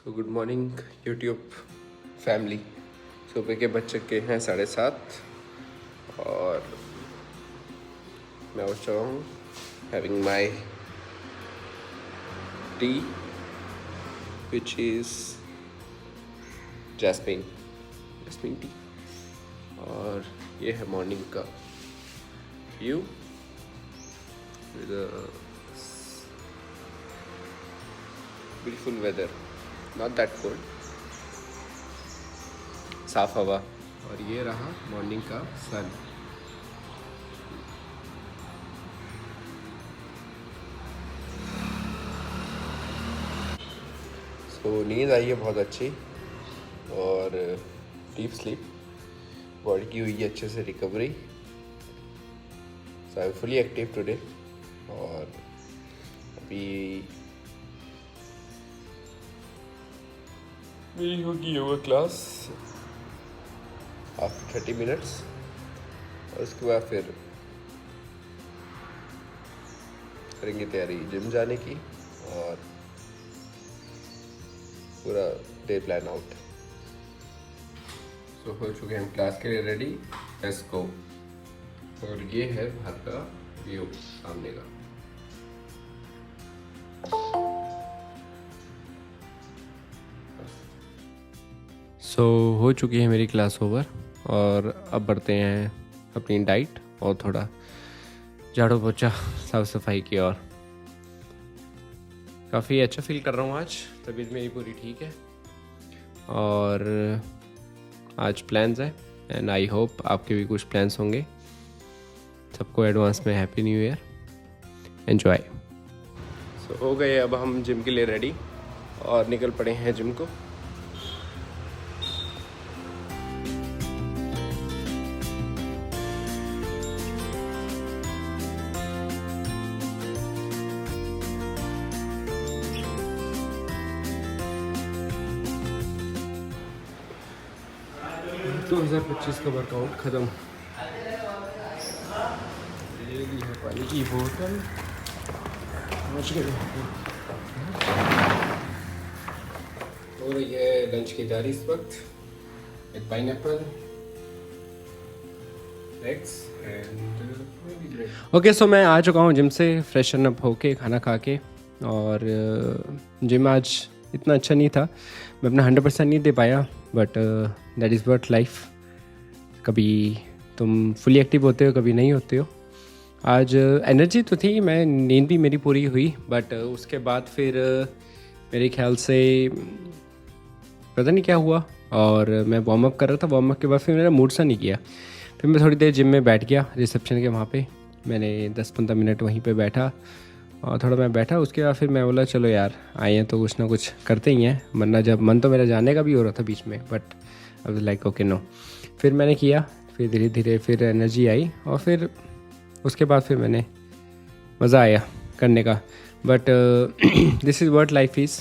So good morning YouTube family. सुबह के बज चुके हैं 7:30 और मैं उठ चुका हूँ having my tea which is jasmine tea. और ये है मॉर्निंग का view with beautiful weather, not that cold, साफ हवा। और ये रहा मॉर्निंग का सन। सो नींद आई है बहुत अच्छी और डीप स्लीप, बॉडी की हुई है अच्छे से recovery. So I am fully active today. और अभी मेरी होगी योगा क्लास आफ्टर 30 मिनट्स और उसके बाद फिर करेंगे तैयारी जिम जाने की और पूरा डे प्लान आउट। सो हो चुके हैं क्लास के लिए रेडी, लेट्स गो। और ये है बाहर का व्यू सामने का। सो हो चुकी है मेरी क्लास ओवर और अब बढ़ते हैं अपनी डाइट और थोड़ा झाड़ू पोछा साफ सफाई की ओर। काफ़ी अच्छा फील कर रहा हूँ आज, तबीयत मेरी पूरी ठीक है और आज प्लान्स है एंड आई होप आपके भी कुछ प्लान्स होंगे। सबको एडवांस में हैप्पी न्यू ईयर, एंजॉय। सो हो गए अब हम जिम के लिए रेडी और निकल पड़े हैं जिम को। तो 2025 का वर्कआउट ख़त्म। ये ली है पानी की बोतल, पहुँच गए हो रही है लंच की तैयारी इस वक्त। एक पाइनएप्पल, एग्स एंड ओके। सो मैं आ चुका हूँ जिम से, फ्रेशन अप होके खाना खा के। और जिम आज इतना अच्छा नहीं था, मैं अपना 100% नहीं दे पाया, but that is what life. कभी तुम फुली एक्टिव होते हो, कभी नहीं होते हो। आज एनर्जी तो थी, मैं नींद भी मेरी पूरी हुई, बट उसके बाद फिर मेरे ख्याल से पता नहीं क्या हुआ और मैं वार्म अप कर रहा था। वार्म अप के बाद फिर मेरा मूड सा नहीं किया। फिर मैं थोड़ी देर जिम में बैठ गया रिसेप्शन के वहाँ पे। मैंने 10-15 मिनट वहीं पे बैठा और थोड़ा मैं बैठा। उसके बाद फिर मैं बोला चलो यार आए हैं तो कुछ ना कुछ करते ही हैं, वरना जब मन तो मेरा जाने का भी हो रहा था बीच में, but I was like okay no. फिर मैंने किया, फिर धीरे धीरे फिर एनर्जी आई और फिर उसके बाद फिर मैंने मज़ा आया करने का। But this is what life is.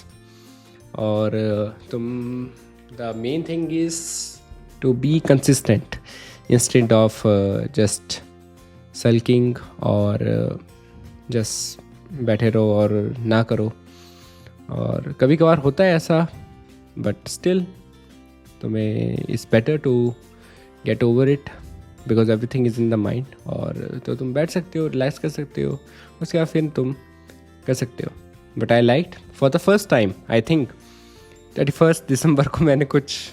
और तुम the main thing is to be consistent instead of just sulking और जस्ट बैठे रहो और ना करो। और कभी कभार होता है ऐसा, बट स्टिल तुम्हें it's better to get over it because everything is in the mind. और तो तुम बैठ सकते हो, रिलैक्स कर सकते हो, उसके बाद फिर तुम कर सकते हो। But I like for the first time, I think 31 दिसंबर को मैंने कुछ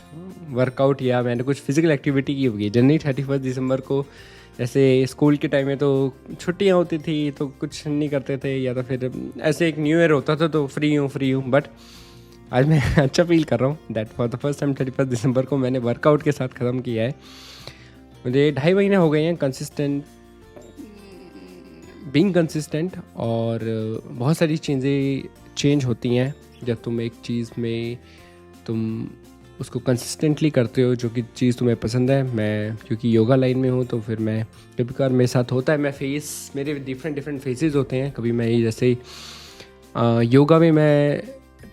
वर्कआउट या मैंने कुछ फिजिकल एक्टिविटी की होगी। जनरली 31 दिसंबर को ऐसे स्कूल के टाइम में तो छुट्टियां होती थी तो कुछ नहीं करते थे, या तो फिर ऐसे एक न्यू ईयर होता था तो फ्री हूँ। बट आज मैं अच्छा फील कर रहा हूँ that for the first time 31 दिसंबर को मैंने वर्कआउट के साथ ख़त्म किया है। मुझे 2.5 महीने हो गए हैं कंसिस्टेंट बीइंग कंसिस्टेंट। और बहुत सारी चीज़ें चेंज होती हैं जब तुम एक चीज़ में तुम उसको कंसिस्टेंटली करते हो, जो कि चीज़ तुम्हें पसंद है। मैं क्योंकि योगा लाइन में हूँ तो फिर मैं कभी कभार मेरे साथ होता है, मेरे डिफरेंट फेजेस होते हैं। कभी मैं जैसे योगा में मैं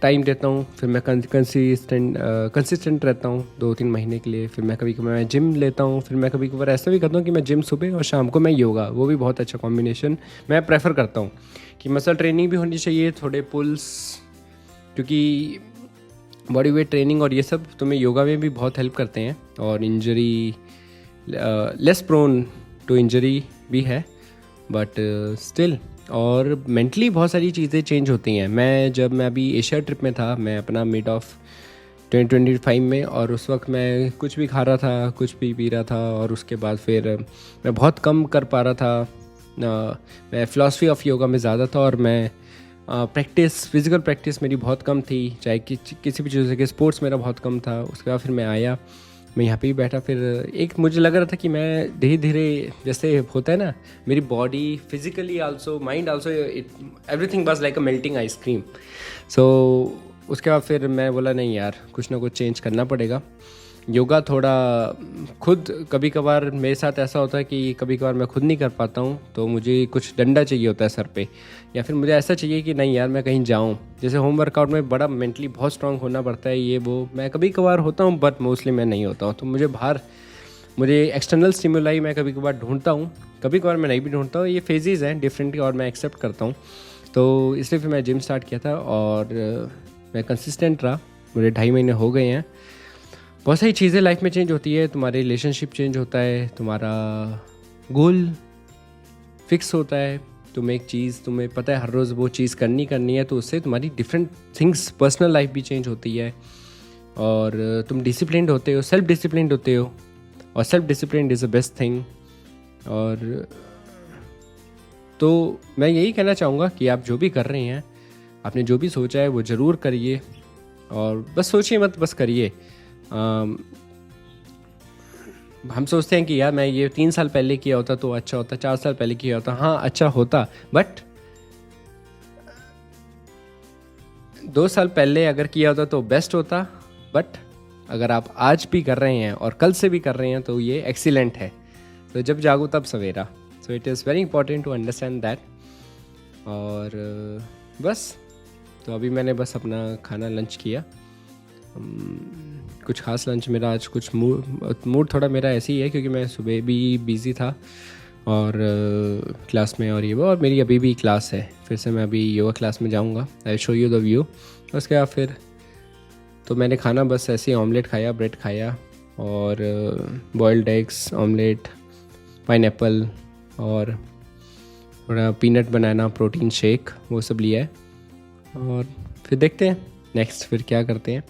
टाइम देता हूँ, फिर मैं कंसिस्टेंट रहता हूँ 2-3 महीने के लिए। फिर मैं कभी कभार मैं जिम लेता हूँ, फिर मैं कभी कभार ऐसा भी करता हूँ कि मैं जिम सुबह और शाम को मैं योगा, वो भी बहुत अच्छा कॉम्बिनेशन मैं प्रेफर करता हूँ कि मसल ट्रेनिंग भी होनी चाहिए, थोड़े पुल्स, क्योंकि बॉडी वेट ट्रेनिंग और ये सब तुम्हें योगा में भी बहुत हेल्प करते हैं, और injury less prone to injury भी है, बट स्टिल। और मेंटली बहुत सारी चीज़ें चेंज होती हैं। मैं अभी एशिया ट्रिप में था, मैं अपना मिड ऑफ 2025 में, और उस वक्त मैं कुछ भी खा रहा था, कुछ भी पी रहा था, और उसके बाद फिर मैं बहुत कम कर पा रहा था। मैं फ़िलासफ़ी ऑफ योगा में ज़्यादा था, और मैं फिज़िकल प्रैक्टिस मेरी बहुत कम थी, चाहे किसी भी चीज़ के, स्पोर्ट्स मेरा बहुत कम था। उसके बाद फिर मैं आया, मैं यहाँ पे ही बैठा, फिर एक मुझे लग रहा था कि मैं धीरे धीरे, जैसे होता है ना, मेरी body physically also, mind also, everything was like a melting ice cream. So उसके बाद फिर मैं बोला नहीं यार, कुछ ना कुछ चेंज करना पड़ेगा। योगा थोड़ा खुद, कभी कभार मेरे साथ ऐसा होता है कि कभी कभार मैं खुद नहीं कर पाता हूँ, तो मुझे कुछ डंडा चाहिए होता है सर पे, या फिर मुझे ऐसा चाहिए कि नहीं यार मैं कहीं जाऊँ। जैसे होम वर्कआउट में बड़ा मेंटली बहुत स्ट्रांग होना पड़ता है, ये वो मैं कभी कभार होता हूँ, बट मोस्टली मैं नहीं होता हूँ। तो मुझे एक्सटर्नल स्टिमुलाई मैं कभी कभार ढूंढता हूँ, कभी कभार मैं नहीं भी ढूंढता हूँ। ये फेजेस हैं डिफरेंट, और मैं एक्सेप्ट करता हूँ। तो इसलिए फिर मैं जिम स्टार्ट किया था, और मैं कंसिस्टेंट रहा। मुझे 2.5 महीने हो गए हैं। बहुत सारी चीज़ें लाइफ में चेंज होती है, तुम्हारे रिलेशनशिप चेंज होता है, तुम्हारा गोल फिक्स होता है, तुम्हें एक चीज़, तुम्हें पता है हर रोज़ वो चीज़ करनी है, तो उससे तुम्हारी डिफरेंट थिंग्स, पर्सनल लाइफ भी चेंज होती है, और तुम डिसिप्लिन्ड होते हो, सेल्फ डिसिप्लिन्ड होते हो, और self discipline is the best thing. और तो मैं यही कहना चाहूँगा कि आप जो भी कर रहे हैं, आपने जो भी सोचा है वो ज़रूर करिए, और बस सोचिए मत, बस करिए। हम सोचते हैं कि यार मैं ये 3 साल पहले किया होता तो अच्छा होता, 4 साल पहले किया होता, हाँ अच्छा होता, बट 2 साल पहले अगर किया होता तो बेस्ट होता। बट अगर आप आज भी कर रहे हैं और कल से भी कर रहे हैं तो ये एक्सीलेंट है। तो जब जागो तब सवेरा। So it is very important to understand that. और बस, तो अभी मैंने बस अपना खाना लंच किया। कुछ खास लंच मेरा आज, कुछ मूड थोड़ा मेरा ऐसे ही है, क्योंकि मैं सुबह भी बिज़ी था और क्लास में, और ये वो, और मेरी अभी भी क्लास है। फिर से मैं अभी योगा क्लास में जाऊंगा। I show you the view. उसके बाद फिर तो मैंने खाना बस ऐसे ही ऑमलेट खाया, ब्रेड खाया, और बॉइल्ड एग्स, ऑमलेट, पाइनएप्पल, और थोड़ा पीनट बनाना, प्रोटीन शेक, वो सब लिया है। और फिर देखते हैं नेक्स्ट फिर क्या करते हैं।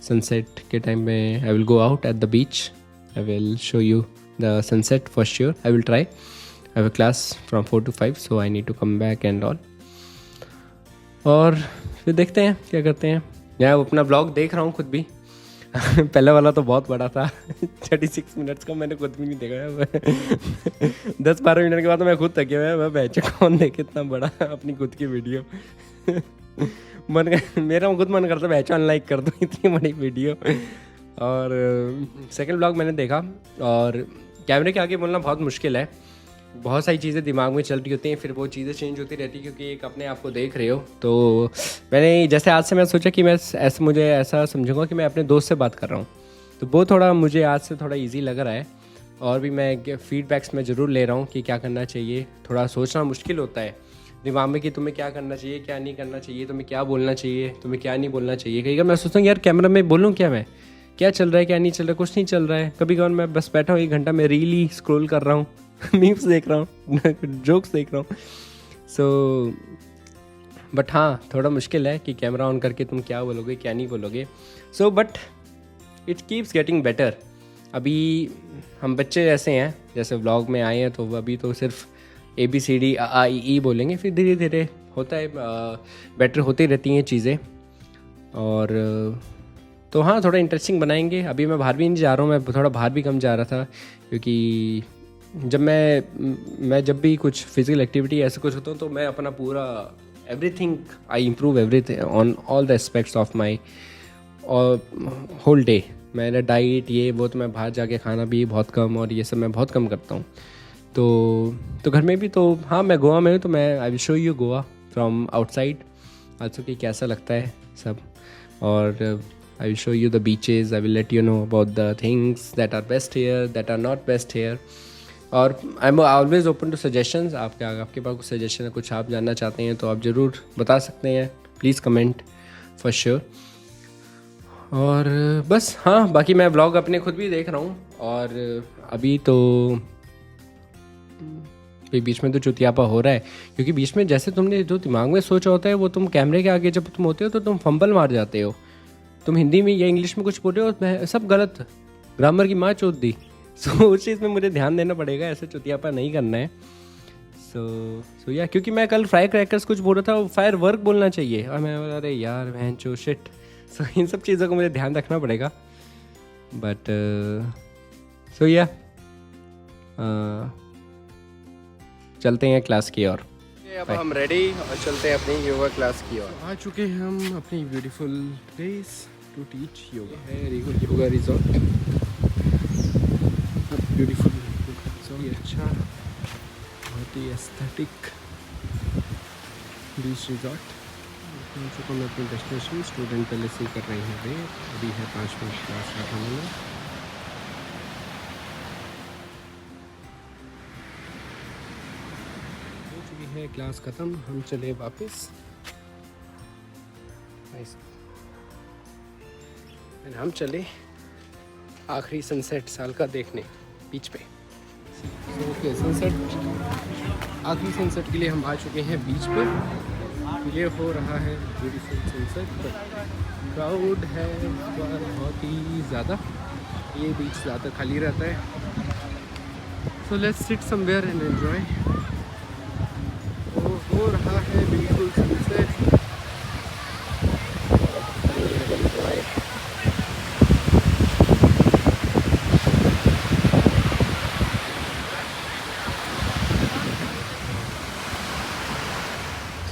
सनसेट के टाइम में I will go out at the beach. I will show you the sunset for sure. I will try. I have a class from 4 to 5, so I need to come back and all. और फिर देखते हैं क्या करते हैं। मैं अपना blog देख रहा हूँ खुद भी। पहले वाला तो बहुत बड़ा था 36 मिनट्स का, मैंने खुद भी नहीं देखा। 10-12 मिनट के बाद तो मैं खुद थक गया। मैं बहचे कौन देखे इतना बड़ा अपनी खुद की वीडियो। मेरा खुद मन करता बहचा अनलाइक कर दूँ इतनी बड़ी वीडियो। और सेकंड ब्लॉग मैंने देखा, और कैमरे के आगे बोलना बहुत मुश्किल है। बहुत सारी चीज़ें दिमाग में चल रही होती हैं, फिर वो चीज़ें चेंज होती रहती है, क्योंकि एक अपने आप को देख रहे हो। तो मैंने जैसे आज से मैं सोचा कि मैं मुझे ऐसा समझूंगा कि मैं अपने दोस्त से बात कर रहा हूँ, तो वो थोड़ा मुझे आज से थोड़ा इजी लग रहा है। और भी मैं फीडबैक्स में ज़रूर ले रहा हूँ कि क्या करना चाहिए। थोड़ा सोचना मुश्किल होता है दिमाग में कि तुम्हें क्या करना चाहिए, क्या नहीं करना चाहिए, तुम्हें क्या बोलना चाहिए, तुम्हें क्या नहीं बोलना चाहिए। कई बार मैं सोचता हूँ यार कैमरा में बोलूँ क्या, मैं क्या चल रहा है, क्या नहीं चल रहा है, कुछ नहीं चल रहा है। कभी कभार मैं बस बैठा हूँ 1 घंटा में रील ही स्क्रॉल कर रहा हूँ, मीम्स देख रहा हूँ, जोक्स देख रहा हूँ। सो बट हाँ, थोड़ा मुश्किल है कि कैमरा ऑन करके तुम क्या बोलोगे, क्या नहीं बोलोगे। So but it keeps getting better. अभी हम बच्चे ऐसे हैं, जैसे व्लॉग में आए हैं, तो अभी तो सिर्फ ABCD AIE बोलेंगे, फिर धीरे धीरे होता है, बेटर होती रहती हैं चीज़ें। और तो हाँ, थोड़ा इंटरेस्टिंग बनाएंगे। अभी मैं बाहर भी नहीं जा रहा हूँ, मैं थोड़ा बाहर भी कम जा रहा था, क्योंकि जब मैं जब भी कुछ फिजिकल एक्टिविटी ऐसे कुछ होता हूँ तो मैं अपना पूरा everything, I improve everything on all the aspects of my whole day. मैंने डाइट ये वो, तो मैं बाहर जाके खाना भी बहुत कम, और ये सब मैं बहुत कम करता हूँ। तो घर में भी, तो हाँ मैं गोवा में हूँ, तो मैं I will show you Goa from outside also कि कैसा लगता है सब। और I will show you the beaches. I will let you know about the things that are best here, that are not best here. और I am always open to suggestions. आपके पास कुछ सजेशन है, कुछ आप जानना चाहते हैं तो आप ज़रूर बता सकते हैं। Please comment for sure. और बस हाँ, बाकी मैं व्लॉग अपने खुद भी देख रहा हूँ। और अभी तो बीच में तो चुतियापा हो रहा है, क्योंकि बीच में जैसे तुमने जो दिमाग में सोचा होता है वो तुम कैमरे के आगे जब तुम होते हो तो तुम फंबल मार जाते हो। तुम हिंदी में या इंग्लिश में कुछ बोल रहे हो, मैं सब गलत, ग्रामर की माँ चोद दी। सो उस चीज़ में मुझे ध्यान देना पड़ेगा, ऐसे चुतियापा नहीं करना है। सो या क्योंकि मैं कल फ्राई क्रैकर्स कुछ बोल रहा था, फायर वर्क बोलना चाहिए, और मैं बोला अरे यार बहन चो शिट। सो इन सब चीज़ों को मुझे ध्यान रखना पड़ेगा। बट सो या चलते हैं क्लास की ओर। अब हम रेडी और चलते हैं अपनी योगा क्लास की ओर। आ चुके हैं हम अपनी beautiful place to teach yoga. है योगा रिजॉर्ट, ब्यूटीफुल रिजॉर्ट, अच्छा बहुत ही एस्थेटिक बीच रिजॉर्ट। पहुंच चुका मैं अपनी डेस्टिनेशन। स्टूडेंट पहले से कर रहे हैं वेट, अभी है 5 मिनट क्लास स्टार्ट होने में। है क्लास ख़त्म, हम चले वापस। हम चले आखिरी सनसेट साल का देखने बीच पे। ओके सनसेट, आखिरी सनसेट के लिए हम आ चुके हैं बीच पे। ये हो रहा है ब्यूटीफुल सनसेट। क्राउड है इस बार बहुत ही ज़्यादा, ये बीच ज़्यादा खाली रहता है। So let's sit somewhere and enjoy. हो रहा है बिल्कुल सनसेट।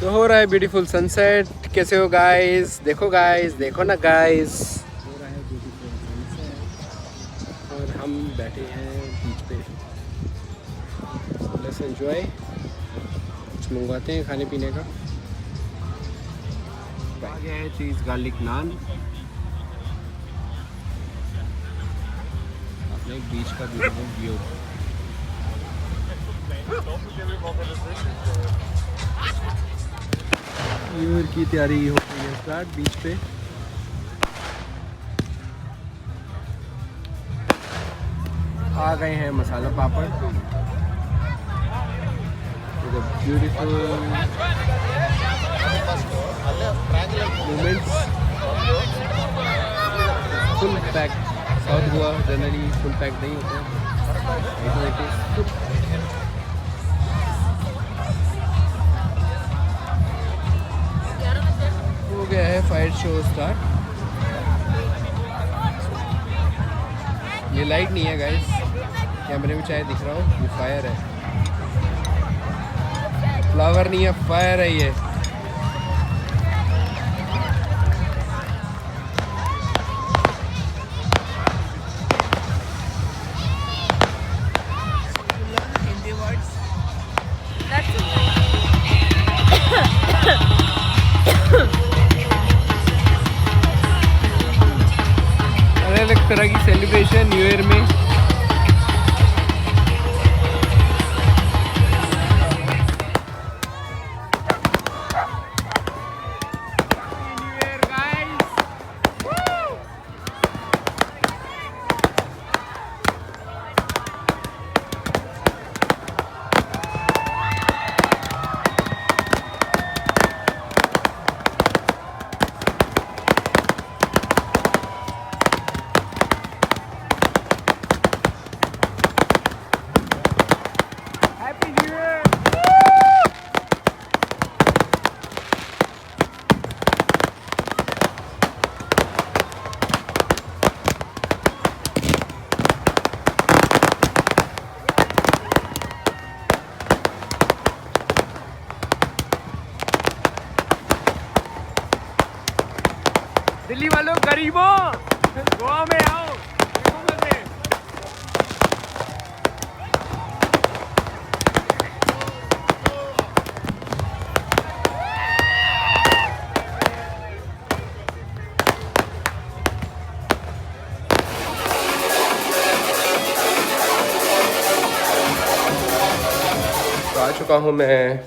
तो हो रहा है ब्यूटीफुल सनसेट। कैसे हो गाइस? देखो गाइस, देखो ना गाइस, हो रहा है ब्यूटीफुल सनसेट और हम बैठे हैं बीच पे। Let's enjoy. मंगवाते हैं खाने पीने का। आ गया है चीज़ गार्लिक नान। अपने बीच का व्यू। न्यू की तैयारी हो गई है स्टार्ट बीच पे। आ गए हैं masala papad. Beautiful moments, full packed। South Goa generally full pack नहीं होता है। हो गया है फायर शो स्टार्ट। ये लाइट नहीं है गाइस, कैमरे में चाहे दिख रहा हो, ये फायर है, फ्लावर नहीं है, फायर है ये। अलग अलग तरह की सेलिब्रेशन न्यू ईयर में। दिल्ली वालों, गरीबों, गोवा में आओ। तो आ चुका हूँ मैं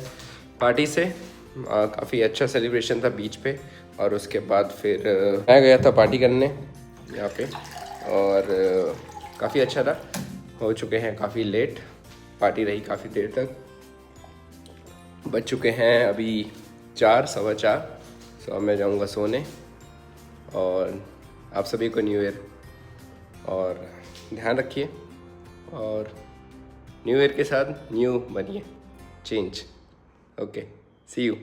पार्टी से। काफ़ी अच्छा सेलिब्रेशन था बीच पे। और उसके बाद फिर मैं गया था पार्टी करने यहाँ पे, और काफ़ी अच्छा था। हो चुके हैं काफ़ी लेट, पार्टी रही काफ़ी देर तक। बज चुके हैं अभी 4, सवा 4। सो अब मैं जाऊँगा सोने, और आप सभी को न्यू ईयर, और ध्यान रखिए, और न्यू ईयर के साथ न्यू बनिए, चेंज। Okay, C you.